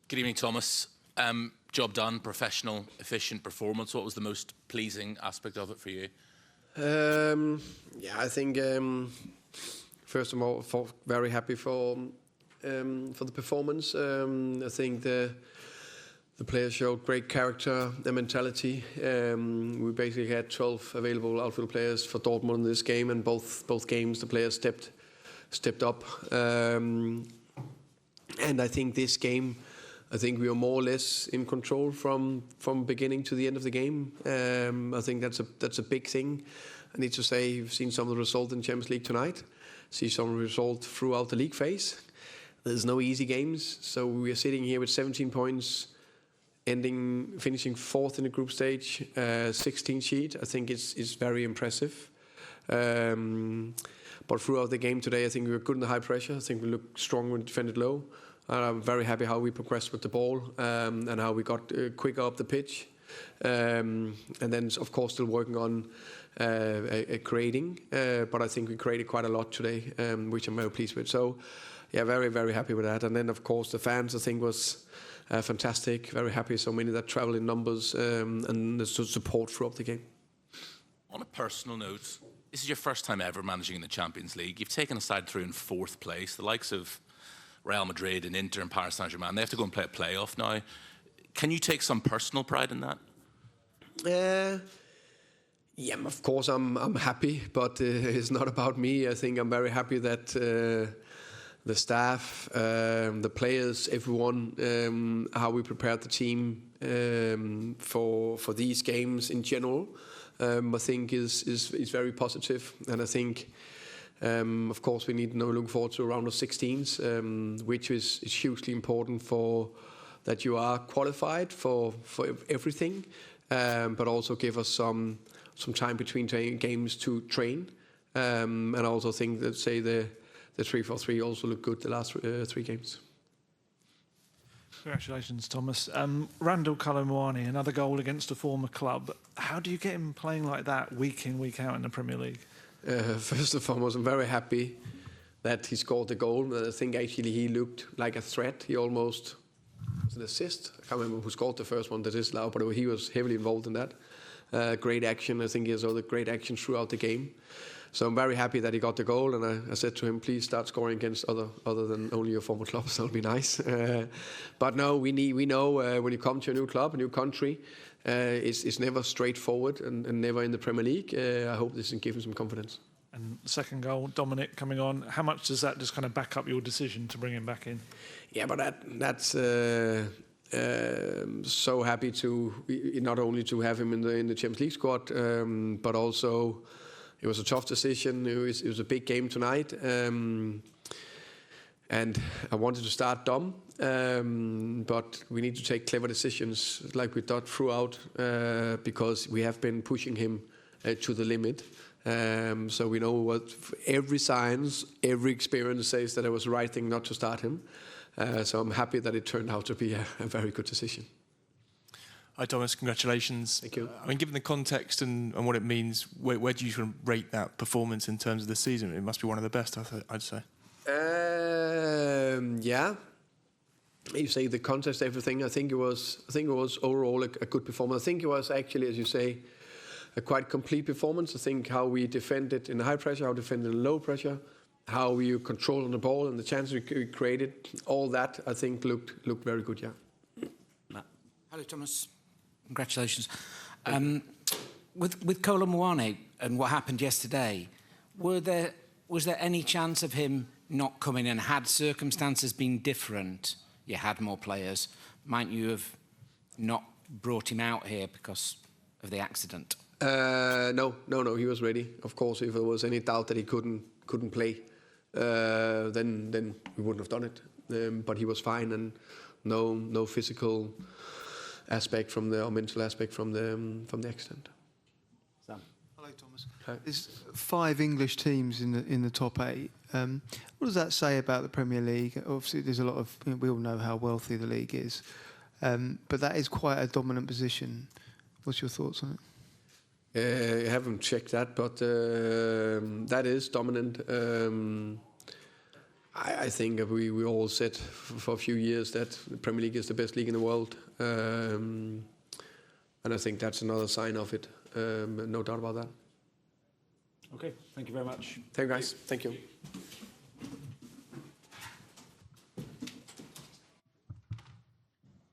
Good evening, Thomas. Job done, professional, efficient performance. What was the most pleasing aspect of it for you? I think first of all, very happy for the performance. I think the players showed great character, their mentality. We basically had 12 available outfield players for Dortmund in this game, and both games the players stepped up. And I think this game, we were more or less in control from beginning to the end of the game. I think that's a big thing. I need to say, you've seen some of the result in Champions League tonight. See some result throughout the league phase. There's no easy games, so we are sitting here with 17 points, finishing fourth in the group stage, 16 sheet. I think it's very impressive. But throughout the game today, I think we were good in the high pressure. I think we looked strong when defended low. I'm very happy how we progressed with the ball and how we got quicker up the pitch. And then, of course, still working on creating. But I think we created quite a lot today, which I'm very pleased with. So, yeah, very, very happy with that. And then, of course, the fans, I think, was fantastic. Very happy. So many that travel in numbers and the support throughout the game. On a personal note, this is your first time ever managing in the Champions League. You've taken a side through in fourth place. The likes of Real Madrid and Inter and Paris Saint-Germain, they have to go and play a playoff now. Can you take some personal pride in that? Yeah, of course I'm happy, but it's not about me. I think I'm very happy that the staff, the players, everyone, how we prepared the team for these games in general, I think is very positive. And I think, of course, we need to look forward to a round of 16s, which is hugely important for that you are qualified for everything, but also give us some time between games to train. And I also think that, say, the 3-4-3 also looked good the last 3 games. Congratulations, Thomas. Randall Colomwani, another goal against a former club. How do you get him playing like that week in, week out in the Premier League? First and foremost, I'm very happy that he scored the goal. I think actually he looked like a threat. He almost was an assist. I can't remember who scored the first one that is loud, but he was heavily involved in that. Great action. I think he has all the great action throughout the game. So I'm very happy that he got the goal, and I said to him, please start scoring against other than only your former clubs. That'll be nice. But no, we know when you come to a new club, a new country, it's never straightforward and never in the Premier League. I hope this can give him some confidence. And the second goal, Dominic coming on. How much does that just kind of back up your decision to bring him back in? Yeah, but that's so happy to not only to have him in the Champions League squad, but also. It was a tough decision. It was a big game tonight, and I wanted to start Dom, but we need to take clever decisions like we did throughout, because we have been pushing him to the limit. So we know what every science, every experience says that it was the right thing not to start him. So I'm happy that it turned out to be a very good decision. Hi Thomas, congratulations. Thank you. I mean, given the context and what it means, where do you sort of rate that performance in terms of the season? It must be one of the best, I'd say. Yeah. You say the context, everything. I think it was overall a good performance. I think it was actually, as you say, a quite complete performance. I think how we defended in high pressure, how we defended in low pressure, how we controlled the ball and the chances we created. All that I think looked very good. Yeah. Hello, Thomas. Congratulations. With Colomwani and what happened yesterday, was there any chance of him not coming in? Had circumstances been different, you had more players, might you have not brought him out here because of the accident? No, he was ready. Of course, if there was any doubt that he couldn't play, then we wouldn't have done it. But he was fine, and no physical aspect or mental aspect from the accident. Sam. Hello, Thomas. Hi. There's 5 English teams in the top 8. What does that say about the Premier League? Obviously, there's a lot of we all know how wealthy the league is, but that is quite a dominant position. What's your thoughts on it? I haven't checked that, but that is dominant. I think we all said for a few years that the Premier League is the best league in the world, and I think that's another sign of it. No doubt about that. Okay, thank you very much. Thank you, guys. Thank you.